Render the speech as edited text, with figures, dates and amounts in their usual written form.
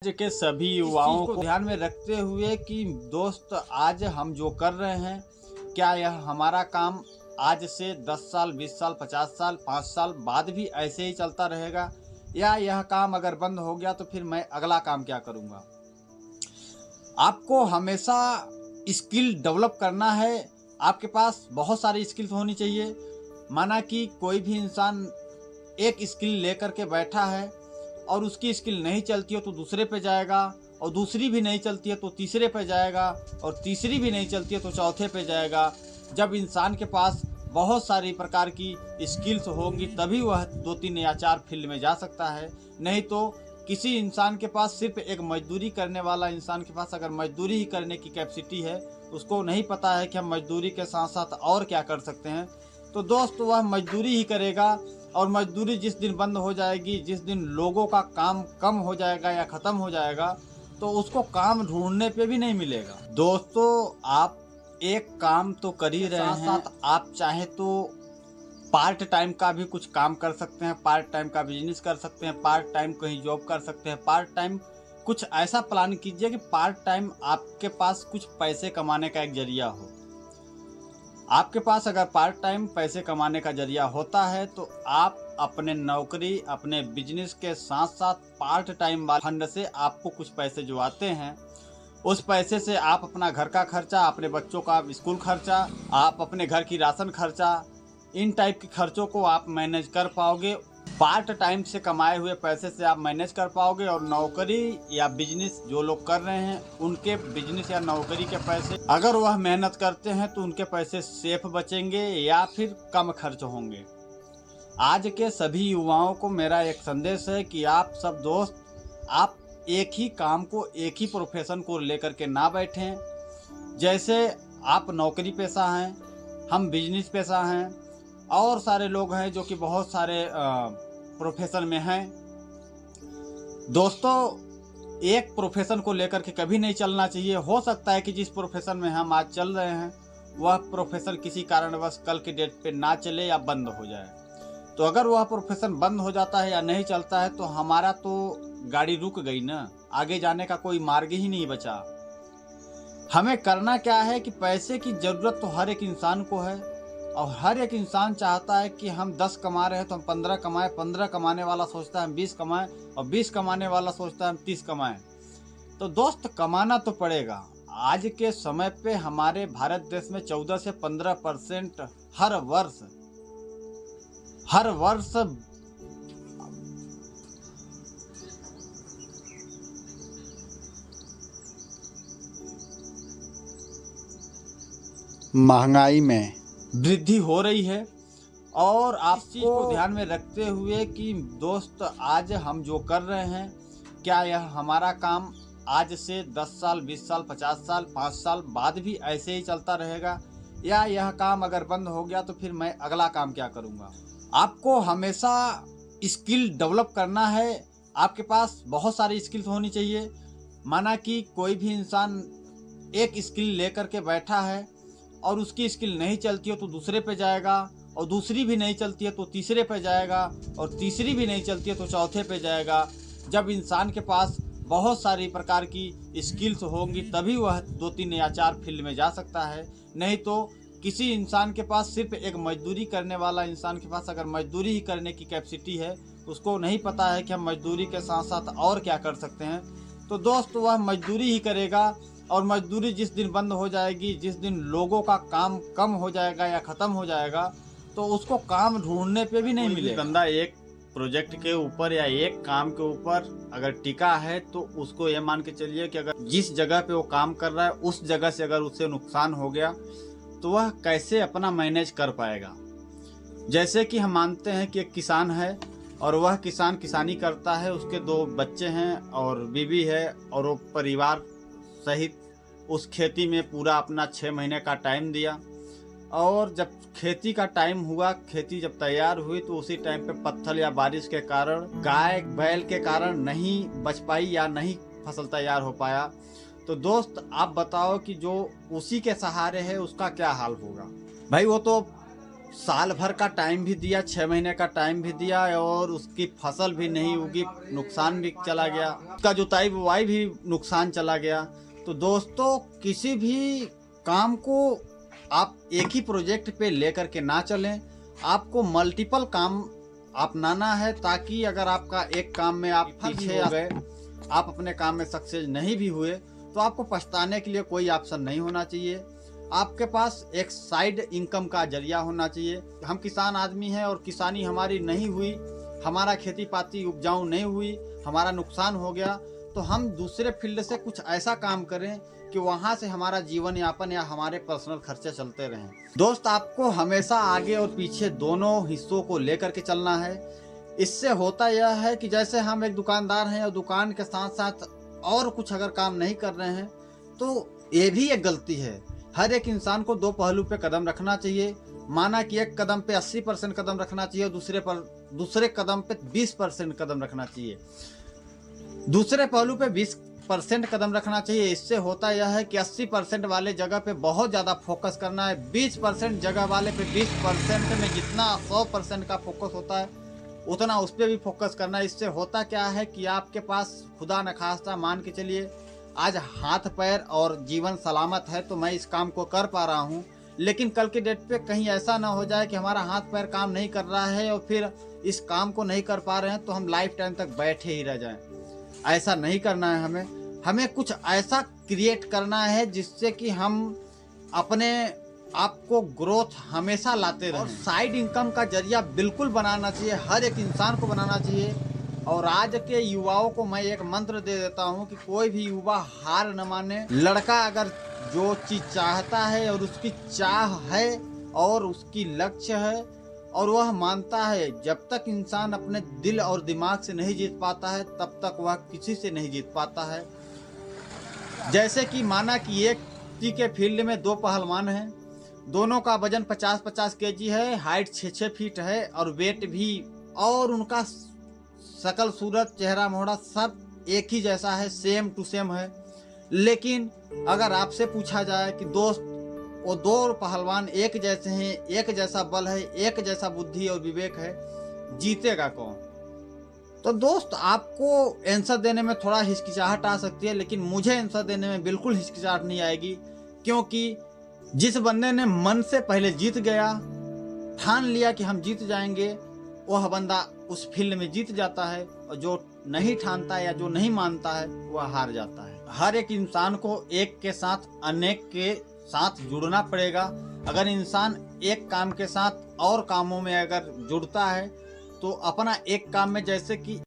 आज के सभी युवाओं को ध्यान में रखते हुए कि दोस्त आज हम जो कर रहे हैं, क्या यह हमारा काम आज से 10 साल 20 साल 50 साल 5 साल बाद भी ऐसे ही चलता रहेगा, या यह काम अगर बंद हो गया तो फिर मैं अगला काम क्या करूँगा। आपको हमेशा स्किल डेवलप करना है। आपके पास बहुत सारी स्किल्स होनी चाहिए। माना कि कोई भी इंसान एक स्किल लेकर के बैठा है और उसकी स्किल नहीं चलती हो तो दूसरे पे जाएगा, और दूसरी भी नहीं चलती है तो तीसरे पे जाएगा, और तीसरी भी नहीं चलती है तो चौथे पे जाएगा। जब इंसान के पास बहुत सारी प्रकार की स्किल्स होंगी तभी वह 2-3 या 4 फील्ड में जा सकता है। नहीं तो किसी इंसान के पास सिर्फ एक मजदूरी करने वाला इंसान के पास अगर मजदूरी ही करने की कैपेसिटी है, उसको नहीं पता है कि हम मजदूरी के साथ साथ और क्या कर सकते हैं, तो दोस्त वह मजदूरी ही करेगा। और मजदूरी जिस दिन बंद हो जाएगी, जिस दिन लोगों का काम कम हो जाएगा या ख़त्म हो जाएगा, तो उसको काम ढूंढने पे भी नहीं मिलेगा। दोस्तों, आप एक काम तो कर ही रहे हैं, साथ आप चाहे तो पार्ट टाइम का भी कुछ काम कर सकते हैं, पार्ट टाइम का बिजनेस कर सकते हैं, पार्ट टाइम कहीं जॉब कर सकते हैं, पार्ट टाइम कुछ ऐसा प्लान कीजिए कि पार्ट टाइम आपके पास कुछ पैसे कमाने का एक जरिया हो। आपके पास अगर पार्ट टाइम पैसे कमाने का जरिया होता है तो आप अपने नौकरी, अपने बिजनेस के साथ साथ पार्ट टाइम वाले फंड से आपको कुछ पैसे जो आते हैं, उस पैसे से आप अपना घर का खर्चा, अपने बच्चों का स्कूल खर्चा, आप अपने घर की राशन खर्चा, इन टाइप के खर्चों को आप मैनेज कर पाओगे। पार्ट टाइम से कमाए हुए पैसे से आप मैनेज कर पाओगे, और नौकरी या बिजनेस जो लोग कर रहे हैं उनके बिजनेस या नौकरी के पैसे अगर वह मेहनत करते हैं तो उनके पैसे सेफ बचेंगे या फिर कम खर्च होंगे। आज के सभी युवाओं को मेरा एक संदेश है कि आप सब दोस्त, आप एक ही काम को, एक ही प्रोफेशन को लेकर के ना बैठें। जैसे आप नौकरी पेशा हैं, हम बिजनेस पेशा हैं, और सारे लोग हैं जो कि बहुत सारे प्रोफेशन में हैं। दोस्तों, एक प्रोफेशन को लेकर के कभी नहीं चलना चाहिए। हो सकता है कि जिस प्रोफेशन में हम आज चल रहे हैं वह प्रोफेशन किसी कारणवश कल की डेट पे ना चले या बंद हो जाए। तो अगर वह प्रोफेशन बंद हो जाता है या नहीं चलता है तो हमारा तो गाड़ी रुक गई ना, आगे जाने का कोई मार्ग ही नहीं बचा। हमें करना क्या है कि पैसे की ज़रूरत तो हर एक इंसान को है, और हर एक इंसान चाहता है कि हम 10 कमा रहे हैं तो हम 15 कमाएं, 15 कमाने वाला सोचता है हम 20 कमाएं, और 20 कमाने वाला सोचता है हम 30 कमाएं। तो दोस्त, कमाना तो पड़ेगा। आज के समय पे हमारे भारत देश में 14 से 15% हर वर्ष महंगाई में वृद्धि हो रही है। और आप इस चीज़ को ध्यान में रखते हुए कि दोस्त आज हम जो कर रहे हैं, क्या यह हमारा काम आज से 10 साल 20 साल 50 साल 5 साल बाद भी ऐसे ही चलता रहेगा, या यह काम अगर बंद हो गया तो फिर मैं अगला काम क्या करूँगा। आपको हमेशा स्किल डेवलप करना है। आपके पास बहुत सारी स्किल्स होनी चाहिए। माना कि कोई भी इंसान एक स्किल लेकर के बैठा है और उसकी स्किल नहीं चलती हो तो दूसरे पे जाएगा, और दूसरी भी नहीं चलती है तो तीसरे पे जाएगा, और तीसरी भी नहीं चलती है तो चौथे पे जाएगा। जब इंसान के पास बहुत सारी प्रकार की स्किल्स होंगी तभी वह 2-3 या 4 फील्ड में जा सकता है। नहीं तो किसी इंसान के पास सिर्फ एक मजदूरी करने वाला इंसान के पास अगर मजदूरी ही करने की कैपेसिटी है, उसको नहीं पता है कि हम मजदूरी के साथ साथ और क्या कर सकते हैं, तो दोस्त वह मजदूरी ही करेगा। और मजदूरी जिस दिन बंद हो जाएगी, जिस दिन लोगों का काम कम हो जाएगा या ख़त्म हो जाएगा, तो उसको काम ढूंढने पे भी नहीं मिलेगा। बंदा एक प्रोजेक्ट के ऊपर या एक काम के ऊपर अगर टिका है तो उसको ये मान के चलिए कि अगर जिस जगह पे वो काम कर रहा है उस जगह से अगर उससे नुकसान हो गया तो वह कैसे अपना मैनेज कर पाएगा। जैसे कि हम मानते हैं कि एक किसान है और वह किसान किसानी करता है, उसके 2 बच्चे हैं और बीवी है, और वो परिवार सहित उस खेती में पूरा अपना 6 महीने का टाइम दिया। और जब खेती का टाइम हुआ, खेती जब तैयार हुई तो उसी टाइम पे पत्थर या बारिश के कारण, गाय बैल के कारण नहीं बच पाई या नहीं फसल तैयार हो पाया। तो दोस्त, आप बताओ कि जो उसी के सहारे है उसका क्या हाल होगा। भाई वो तो साल भर का टाइम भी दिया, 6 महीने का टाइम भी दिया और उसकी फसल भी नहीं उगी, नुकसान भी चला गया, उसका जुताई बुवाई भी नुकसान चला गया। तो दोस्तों किसी भी काम को आप एक ही प्रोजेक्ट पे लेकर के ना चलें, आपको मल्टीपल काम अपनाना है, ताकि अगर आपका एक काम में आप पीछे आ गए, आप अपने काम में सक्सेस नहीं भी हुए, तो आपको पछताने के लिए कोई ऑप्शन नहीं होना चाहिए। आपके पास एक साइड इनकम का जरिया होना चाहिए। हम किसान आदमी हैं और किसानी हमारी नहीं हुई, हमारा खेती पाती उपजाऊ नहीं हुई, हमारा नुकसान हो गया, तो हम दूसरे फील्ड से कुछ ऐसा काम करें कि वहाँ से हमारा जीवन यापन या हमारे पर्सनल खर्चे चलते रहें। दोस्त, आपको हमेशा आगे और पीछे दोनों हिस्सों को लेकर के चलना है। इससे होता यह है कि जैसे हम एक दुकानदार हैं और दुकान के साथ साथ और कुछ अगर काम नहीं कर रहे हैं, तो ये भी एक गलती है। हर एक इंसान को दो पहलू पे कदम रखना चाहिए। माना कि एक कदम पे 80% कदम रखना चाहिए और दूसरे कदम पे 20% कदम रखना चाहिए। दूसरे पहलू पे 20% कदम रखना चाहिए। इससे होता यह है कि 80% वाले जगह पे बहुत ज़्यादा फोकस करना है, 20% जगह वाले पे 20% में जितना 100% का फोकस होता है उतना उस पर भी फोकस करना है। इससे होता क्या है कि आपके पास खुदा न खास्ता मान के चलिए आज हाथ पैर और जीवन सलामत है तो मैं इस काम को कर पा रहा हूँ, लेकिन कल के डेट पे कहीं ऐसा ना हो जाए कि हमारा हाथ पैर काम नहीं कर रहा है और फिर इस काम को नहीं कर पा रहे हैं तो हम लाइफ टाइम तक बैठे ही रह जाएं। ऐसा नहीं करना है। हमें कुछ ऐसा क्रिएट करना है जिससे कि हम अपने आप को ग्रोथ हमेशा लाते रहें। और साइड इनकम का जरिया बिल्कुल बनाना चाहिए, हर एक इंसान को बनाना चाहिए। और आज के युवाओं को मैं एक मंत्र दे देता हूं कि कोई भी युवा हार न माने। लड़का अगर जो चीज़ चाहता है और उसकी चाह है और उसकी लक्ष्य है और वह मानता है, जब तक इंसान अपने दिल और दिमाग से नहीं जीत पाता है तब तक वह किसी से नहीं जीत पाता है। जैसे कि माना कि एक के फील्ड में दो पहलवान हैं, दोनों का वजन 50-50 केजी है, हाइट 6-6 फीट है और वेट भी, और उनका शकल सूरत चेहरा मोहरा सब एक ही जैसा है, सेम टू सेम है। लेकिन अगर आपसे पूछा जाए कि दोस्त वो दो पहलवान एक जैसे हैं, एक जैसा बल है, एक जैसा बुद्धि और विवेक है, जीतेगा कौन? तो दोस्त आपको आंसर देने में थोड़ा हिचकिचाहट आ सकती है, लेकिन मुझे आंसर देने में बिल्कुल हिचकिचाहट नहीं आएगी, क्योंकि जिस बंदे ने मन से पहले जीत गया, ठान लिया कि हम जीत जाएंगे, वह बंदा उस फील्ड में जीत जाता है, और जो नहीं ठानता है या जो नहीं मानता है वह हार जाता है। हर एक इंसान को एक के साथ अनेक के साथ जुड़ना पड़ेगा। अगर इंसान एक काम के साथ और कामों में अगर जुड़ता है तो अपना एक काम में, जैसे कि